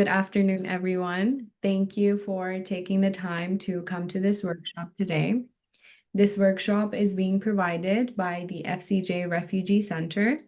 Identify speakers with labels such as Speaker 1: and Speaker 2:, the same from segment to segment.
Speaker 1: Good afternoon, everyone. Thank you for taking the time to come to this workshop today. This workshop is being provided by the FCJ Refugee Center,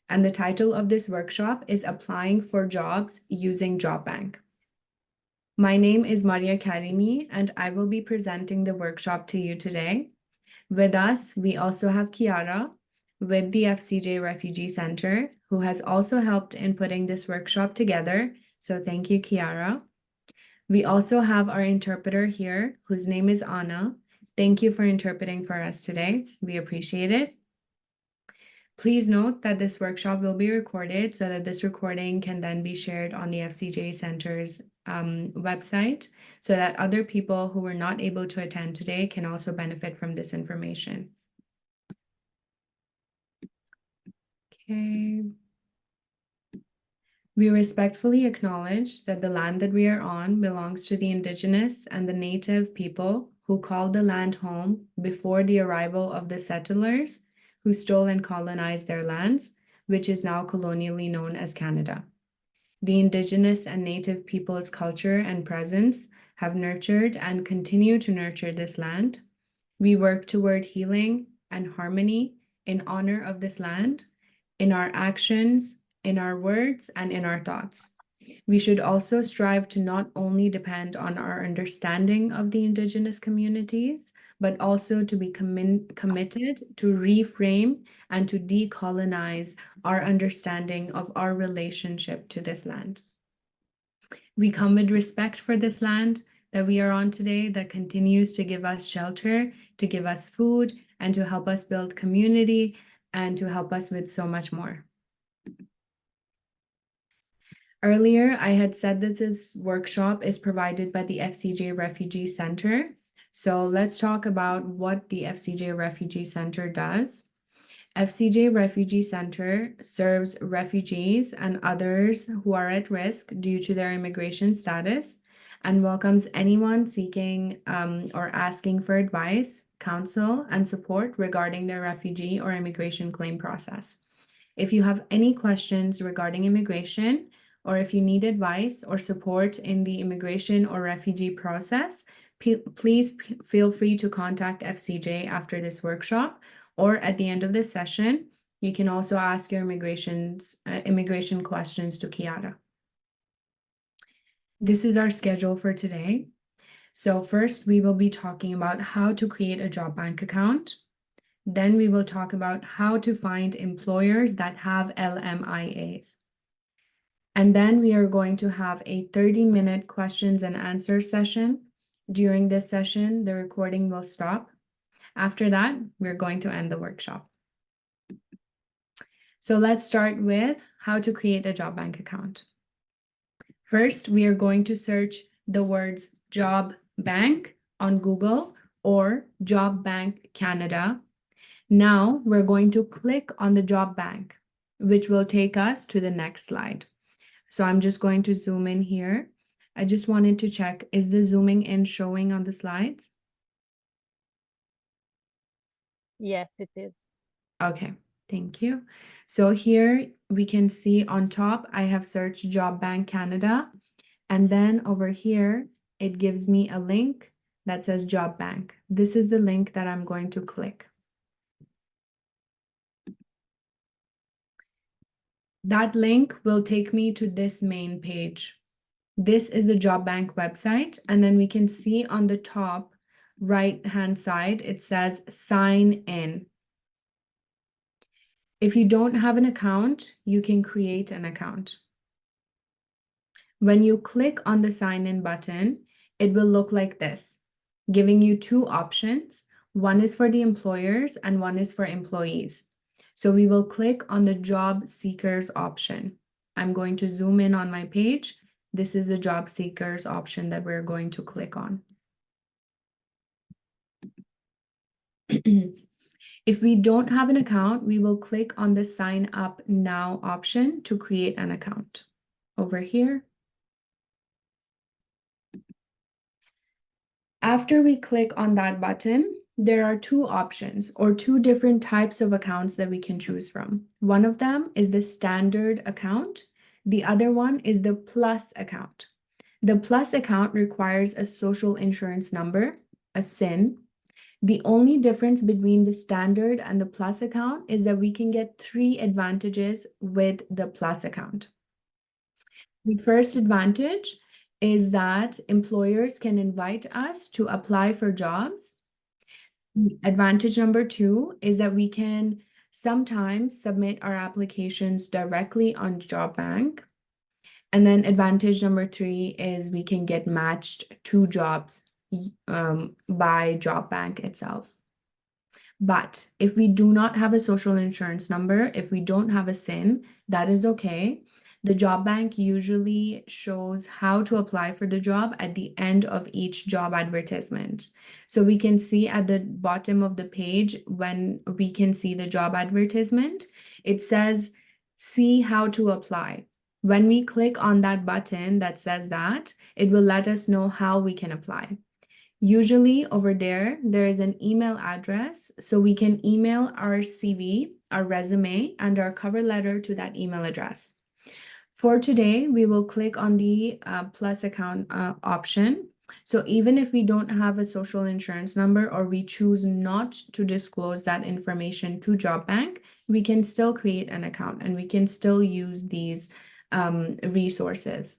Speaker 1: and the title of this workshop is Applying for Jobs Using Job Bank. My name is Maria Karimi, and I will be presenting the workshop to you today. With us, we also have Kiara with the FCJ Refugee Center, who has also helped in putting this workshop together. So thank you, Kiara. We also have our interpreter here, whose name is Anna. Thank you for interpreting for us today. We appreciate it. Please note that this workshop will be recorded so that this recording can then be shared on the FCJ Center's website so that other people who were not able to attend today can also benefit from this information. Okay. We respectfully acknowledge that the land that we are on belongs to the indigenous and the native people who called the land home before the arrival of the settlers who stole and colonized their lands, which is now colonially known as Canada. The indigenous and native people's culture and presence have nurtured and continue to nurture this land. We work toward healing and harmony in honor of this land, in our actions, in our words, and in our thoughts. We should also strive to not only depend on our understanding of the indigenous communities, but also to be committed to reframe and to decolonize our understanding of our relationship to this land. We come with respect for this land that we are on today, that continues to give us shelter, to give us food, and to help us build community, and to help us with so much more. Earlier, I had said that this workshop is provided by the FCJ Refugee Center. So let's talk about what the FCJ Refugee Center does. FCJ Refugee Center serves refugees and others who are at risk due to their immigration status and welcomes anyone seeking or asking for advice, counsel, and support regarding their refugee or immigration claim process. If you have any questions regarding immigration, or if you need advice or support in the immigration or refugee process, please feel free to contact FCJ after this workshop, or at the end of this session. You can also ask your immigration questions to Kiara. This is our schedule for today. So first, we will be talking about how to create a job bank account. Then we will talk about how to find employers that have LMIAs. And then we are going to have a 30-minute questions and answer session. During this session, the recording will stop. After that, we're going to end the workshop. So let's start with how to create a job bank account. First, we are going to search the words job bank on Google or Job Bank Canada. Now we're going to click on the job bank, which will take us to the next slide. So I'm just going to zoom in here. I just wanted to check, is the zooming in showing on the slides?
Speaker 2: Yes, it is.
Speaker 1: Okay, thank you. So here we can see on top, I have searched Job Bank Canada. And then over here, it gives me a link that says Job Bank. This is the link that I'm going to click. That link will take me to this main page. This is the Job Bank website, and then we can see on the top right-hand side, it says sign in. If you don't have an account, you can create an account. When you click on the sign in button, it will look like this, giving you two options. One is for the employers and one is for employees. So we will click on the job seekers option. I'm going to zoom in on my page. This is the job seekers option that we're going to click on. If we don't have an account, we will click on the sign up now option to create an account over here. After we click on that button, there are two options or two different types of accounts that we can choose from. One of them is the standard account. The other one is the plus account. The plus account requires a social insurance number, a SIN. The only difference between the standard and the plus account is that we can get 3 advantages with the plus account. The first advantage is that employers can invite us to apply for jobs. Advantage number 2 is that we can sometimes submit our applications directly on Job Bank. And then advantage number 3 is we can get matched to jobs by Job Bank itself. But if we do not have a social insurance number, if we don't have a SIN, that is okay. The job bank usually shows how to apply for the job at the end of each job advertisement. So we can see at the bottom of the page when we can see the job advertisement, it says, see how to apply. When we click on that button that says that, it will let us know how we can apply. Usually over there is an email address, so we can email our CV, our resume, and our cover letter to that email address. For today, we will click on the plus account option. So even if we don't have a social insurance number or we choose not to disclose that information to Job Bank, we can still create an account and we can still use these resources.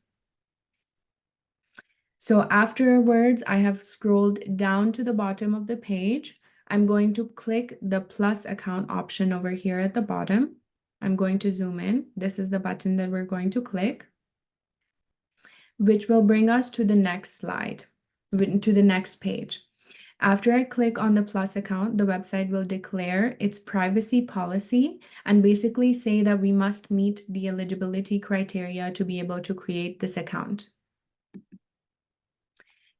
Speaker 1: So afterwards, I have scrolled down to the bottom of the page. I'm going to click the plus account option over here at the bottom. I'm going to zoom in. This is the button that we're going to click, which will bring us to the next slide, to the next page. After I click on the plus account, the website will declare its privacy policy and basically say that we must meet the eligibility criteria to be able to create this account.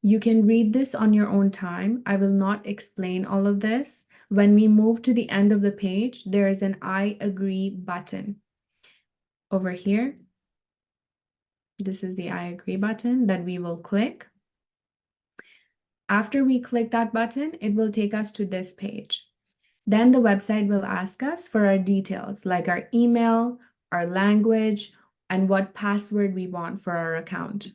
Speaker 1: You can read this on your own time. I will not explain all of this. When we move to the end of the page, there is an I agree button. Over here, this is the I agree button that we will click. After we click that button, it will take us to this page. Then the website will ask us for our details, like our email, our language, and what password we want for our account.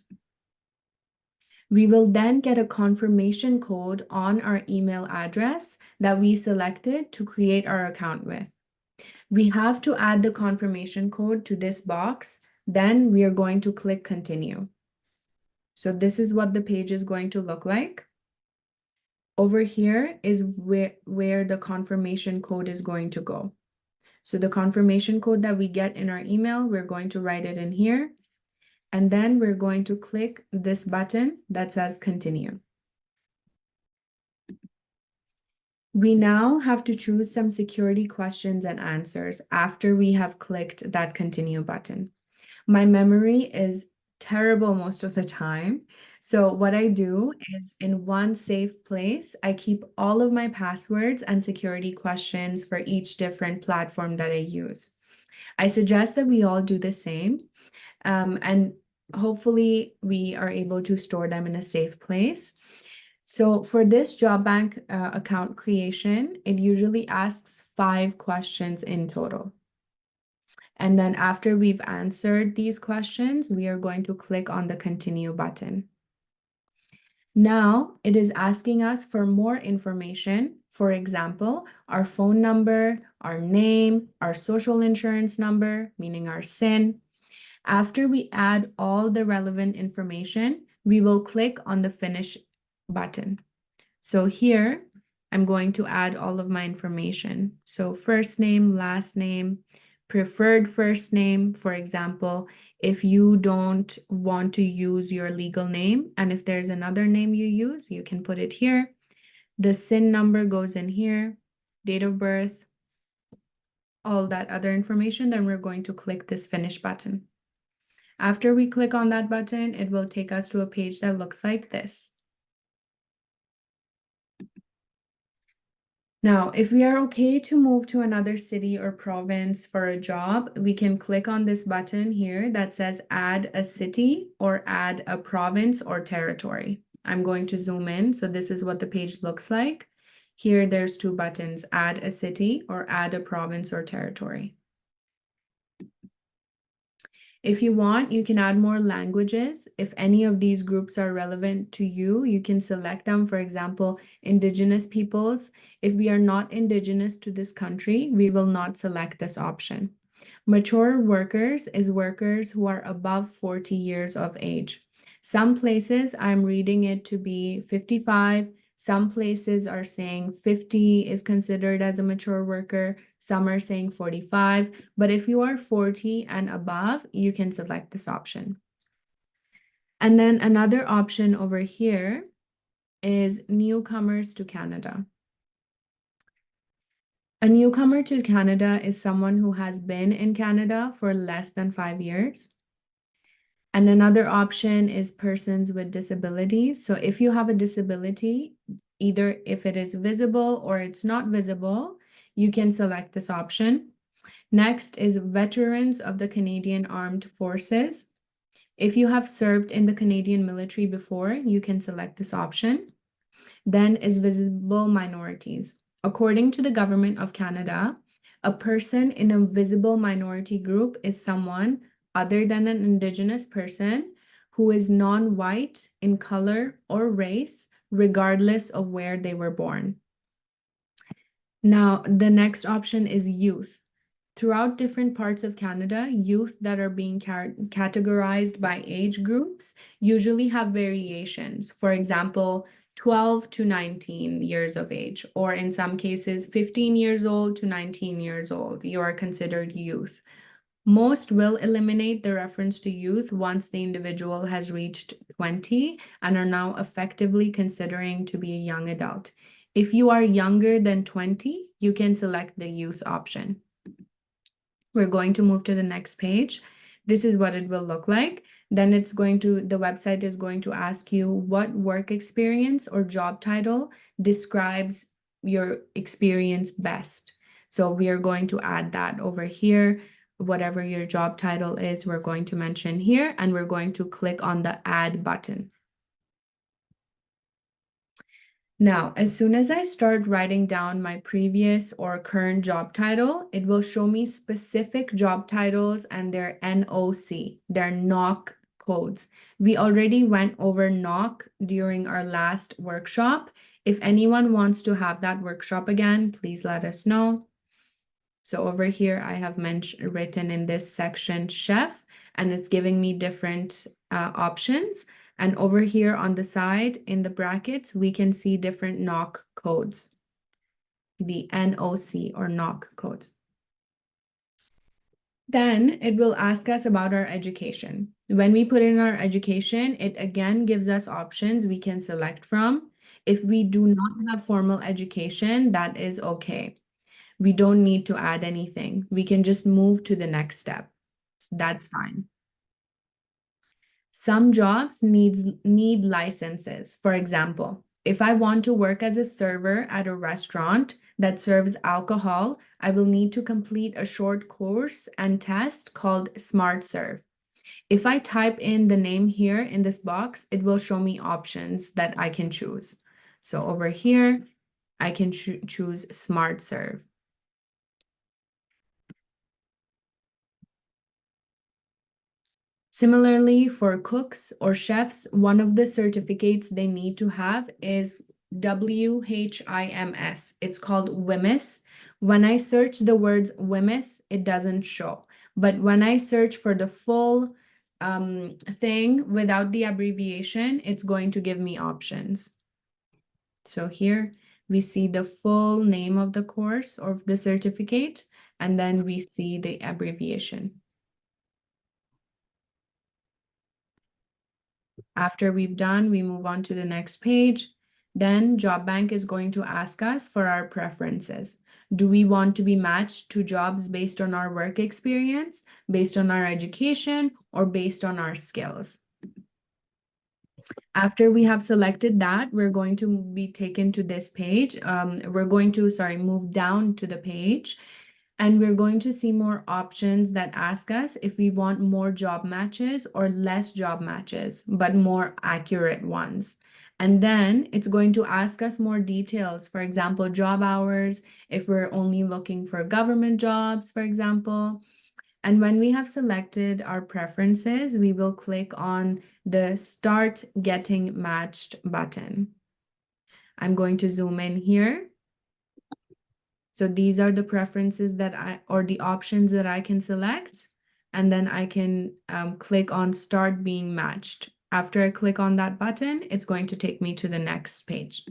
Speaker 1: We will then get a confirmation code on our email address that we selected to create our account with. We have to add the confirmation code to this box. Then we are going to click continue. So this is what the page is going to look like. Over here is where the confirmation code is going to go. So the confirmation code that we get in our email, we're going to write it in here. And then we're going to click this button that says continue. We now have to choose some security questions and answers after we have clicked that continue button. My memory is terrible most of the time. So what I do is in one safe place, I keep all of my passwords and security questions for each different platform that I use. I suggest that we all do the same. And hopefully we are able to store them in a safe place. So for this job bank account creation, it usually asks 5 questions in total. And then after we've answered these questions, we are going to click on the continue button. Now it is asking us for more information. For example, our phone number, our name, our social insurance number, meaning our SIN. After we add all the relevant information, we will click on the finish button. So here, I'm going to add all of my information. So first name, last name, preferred first name. For example, if you don't want to use your legal name, and if there's another name you use, you can put it here. The SIN number goes in here, date of birth, all that other information. Then we're going to click this finish button. After we click on that button, it will take us to a page that looks like this. Now, if we are okay to move to another city or province for a job, we can click on this button here that says add a city or add a province or territory. I'm going to zoom in. So this is what the page looks like. Here, there's 2 buttons, add a city or add a province or territory. If you want, you can add more languages. If any of these groups are relevant to you, you can select them. For example, Indigenous peoples. If we are not Indigenous to this country, we will not select this option. Mature workers is workers who are above 40 years of age. Some places I'm reading it to be 55. Some places are saying 50 is considered as a mature worker. Some are saying 45. But if you are 40 and above, you can select this option. And then another option over here is newcomers to Canada. A newcomer to Canada is someone who has been in Canada for less than 5 years. And another option is persons with disabilities. So if you have a disability, either if it is visible or it's not visible, you can select this option. Next is veterans of the Canadian Armed Forces. If you have served in the Canadian military before, you can select this option. Then is visible minorities. According to the Government of Canada, a person in a visible minority group is someone other than an Indigenous person who is non-white in color or race, regardless of where they were born. Now, the next option is youth. Throughout different parts of Canada, youth that are being categorized by age groups usually have variations. For example, 12 to 19 years of age, or in some cases, 15 years old to 19 years old, you are considered youth. Most will eliminate the reference to youth once the individual has reached 20 and are now effectively considering to be a young adult. If you are younger than 20, you can select the youth option. We're going to move to the next page. This is what it will look like. Then the website is going to ask you what work experience or job title describes your experience best. So we are going to add that over here. Whatever your job title is, we're going to mention here, and we're going to click on the add button. Now, as soon as I start writing down my previous or current job title, it will show me specific job titles and their NOC, their NOC codes. We already went over NOC during our last workshop. If anyone wants to have that workshop again, please let us know. So over here, I have written in this section chef, and it's giving me different options. And over here on the side in the brackets, we can see different NOC codes, the NOC or NOC codes. Then it will ask us about our education. When we put in our education, it again gives us options we can select from. If we do not have formal education, that is okay. We don't need to add anything. We can just move to the next step. That's fine. Some jobs need licenses. For example, if I want to work as a server at a restaurant that serves alcohol, I will need to complete a short course and test called Smart Serve. If I type in the name here in this box, it will show me options that I can choose. So over here, I can choose Smart Serve. Similarly, for cooks or chefs, one of the certificates they need to have is WHIMS. It's called WHIMS. When I search the words WHIMS, it doesn't show. But when I search for the full thing without the abbreviation, it's going to give me options. So here we see the full name of the course or the certificate, and then we see the abbreviation. After we've done, we move on to the next page. Then Job Bank is going to ask us for our preferences. Do we want to be matched to jobs based on our work experience, based on our education, or based on our skills? After we have selected that, we're going to be taken to this page. We're going to, move down to the page. And we're going to see more options that ask us if we want more job matches or less job matches, but more accurate ones. And then it's going to ask us more details, for example, job hours, if we're only looking for government jobs, for example. And when we have selected our preferences, we will click on the Start Getting Matched button. I'm going to zoom in here. So these are the preferences or the options that I can select. And then I can click on Start Being Matched. After I click on that button, it's going to take me to the next page.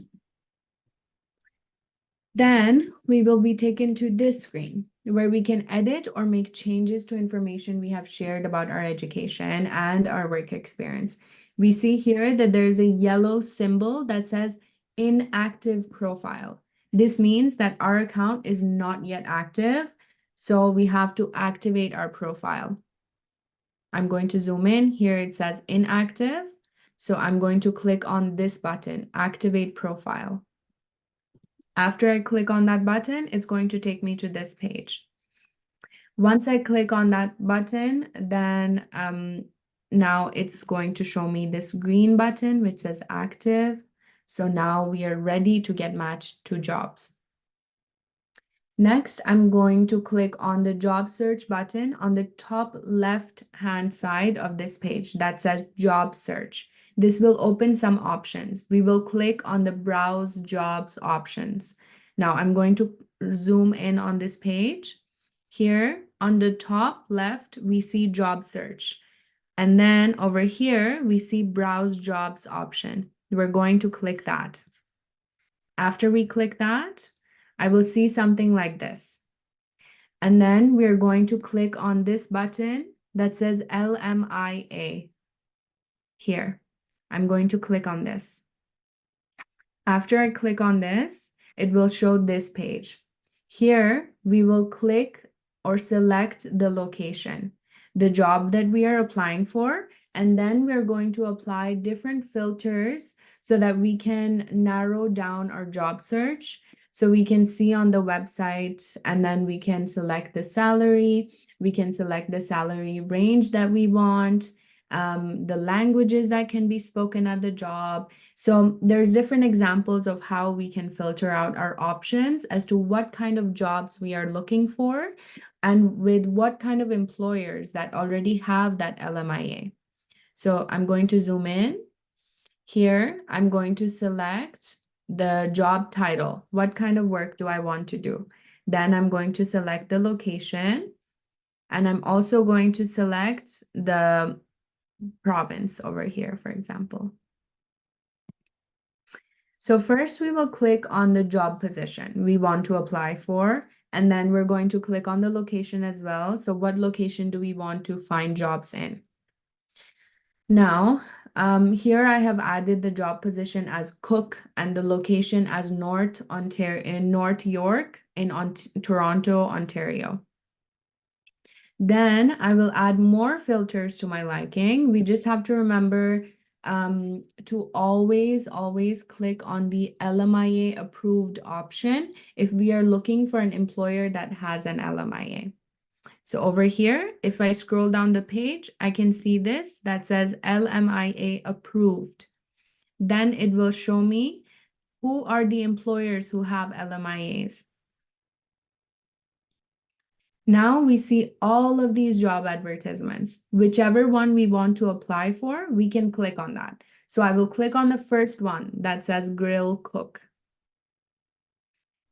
Speaker 1: Then we will be taken to this screen where we can edit or make changes to information we have shared about our education and our work experience. We see here that there's a yellow symbol that says inactive profile. This means that our account is not yet active, so we have to activate our profile. I'm going to zoom in. Here it says inactive, so I'm going to click on this button, Activate Profile. After I click on that button, it's going to take me to this page. Once I click on that button, then now it's going to show me this green button which says active. So now we are ready to get matched to jobs. Next, I'm going to click on the job search button on the top left-hand side of this page that says job search. This will open some options. We will click on the browse jobs options. Now I'm going to zoom in on this page. Here on the top left, we see job search. And then over here, we see browse jobs option. We're going to click that. After we click that, I will see something like this. And then we're going to click on this button that says LMIA. Here, I'm going to click on this. After I click on this, it will show this page. Here, we will click or select the location, the job that we are applying for, and then we're going to apply different filters so that we can narrow down our job search. So we can see on the website, and then we can select the salary, we can select the salary range that we want, the languages that can be spoken at the job. So there's different examples of how we can filter out our options as to what kind of jobs we are looking for and with what kind of employers that already have that LMIA. So I'm going to zoom in. Here, I'm going to select the job title. What kind of work do I want to do? Then I'm going to select the location, and I'm also going to select the province over here, for example. So first we will click on the job position we want to apply for, and then we're going to click on the location as well. So what location do we want to find jobs in? Now, here I have added the job position as cook and the location as North York in Toronto, Ontario. Then I will add more filters to my liking. We just have to remember to always click on the LMIA approved option if we are looking for an employer that has an LMIA. So over here, if I scroll down the page, I can see this that says LMIA approved. Then it will show me who are the employers who have LMIAs. Now we see all of these job advertisements. Whichever one we want to apply for, we can click on that. So I will click on the first one that says grill cook.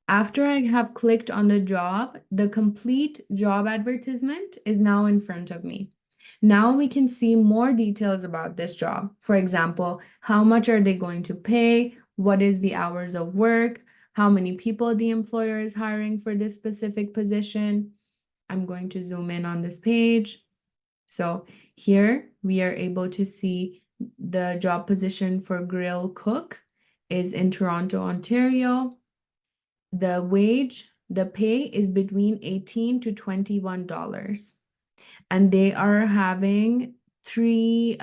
Speaker 1: After I have clicked on the job, the complete job advertisement is now in front of me. Now we can see more details about this job. For example, how much are they going to pay? What is the hours of work? How many people the employer is hiring for this specific position? I'm going to zoom in on this page. So here we are able to see the job position for grill cook is in Toronto, Ontario. The wage, the pay is between $18 to $21. And they are having 3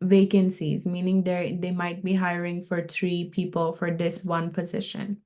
Speaker 1: vacancies, meaning they might be hiring for 3 people for this one position.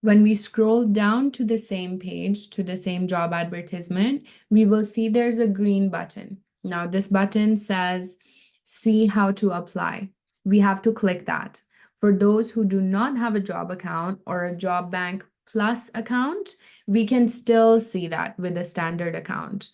Speaker 1: When we scroll down to the same page, to the same job advertisement, we will see there's a green button. Now this button says, see how to apply. We have to click that. For those who do not have a job account or a job bank plus account, we can still see that with a standard account.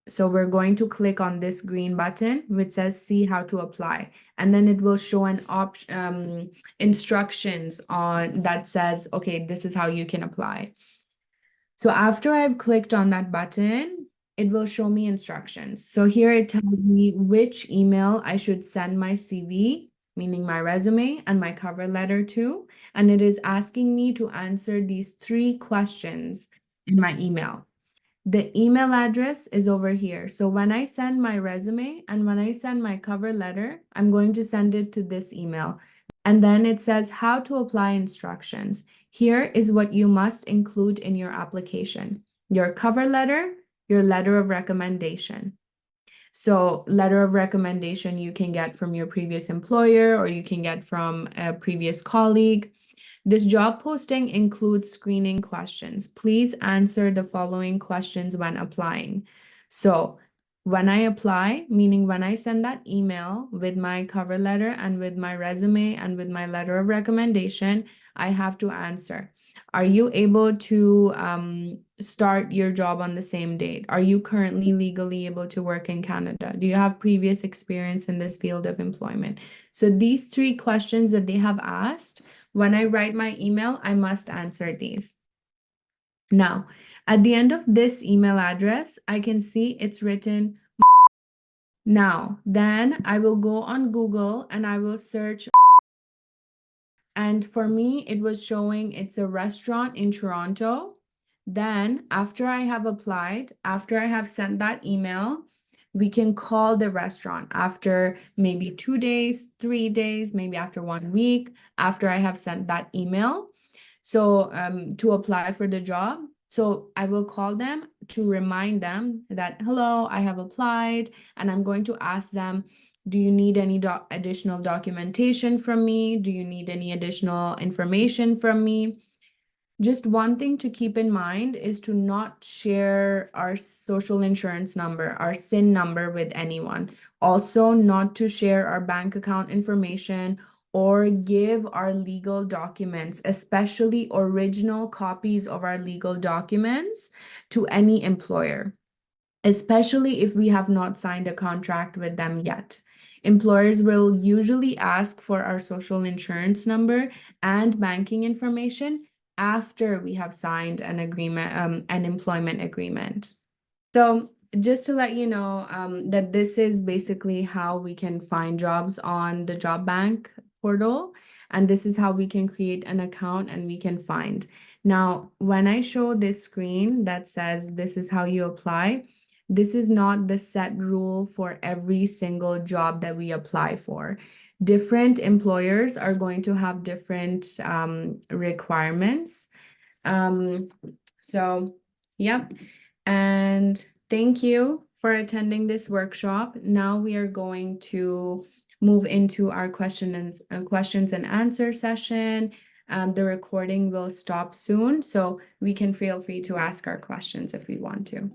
Speaker 1: So we're going to click on this green button which says see how to apply, and then it will show an option instructions on that says, okay, this is how you can apply. So after I've clicked on that button, it will show me instructions. So here it tells me which email I should send my CV, meaning my resume and my cover letter to, and it is asking me to answer these 3 questions in my email. The email address is over here. So when I send my resume and when I send my cover letter, I'm going to send it to this email. And then it says how to apply instructions. Here is what you must include in your application: your cover letter, your letter of recommendation. So letter of recommendation you can get from your previous employer or you can get from a previous colleague. This job posting includes screening questions. Please answer the following questions when applying. So when I apply, meaning when I send that email with my cover letter and with my resume and with my letter of recommendation, I have to answer: are you able to start your job on the same date? Are you currently legally able to work in Canada? Do you have previous experience in this field of employment? So these 3 questions that they have asked, when I write my email, I must answer these. Now, at the end of this email address, I can see it's written. Now, then I will go on Google and I will search. And for me, it was showing it's a restaurant in Toronto. Then, after I have applied, after I have sent that email, we can call the restaurant after maybe 2 days, 3 days, maybe after 1 week, after I have sent that email. So, to apply for the job. So I will call them to remind them that, hello, I have applied, and I'm going to ask them, do you need any additional documentation from me? Do you need any additional information from me? Just one thing to keep in mind is to not share our social insurance number, our SIN number with anyone. Also, not to share our bank account information or give our legal documents, especially original copies of our legal documents, to any employer, especially if we have not signed a contract with them yet. Employers will usually ask for our social insurance number and banking information after we have signed an agreement, an employment agreement. So just to let you know that this is basically how we can find jobs on the job bank portal, and this is how we can create an account and we can find. Now, when I show this screen that says this is how you apply, this is not the set rule for every single job that we apply for. Different employers are going to have different requirements. So, yep. And thank you for attending this workshop. Now we are going to move into our questions and answer session. The recording will stop soon, so we can feel free to ask our questions if we want to.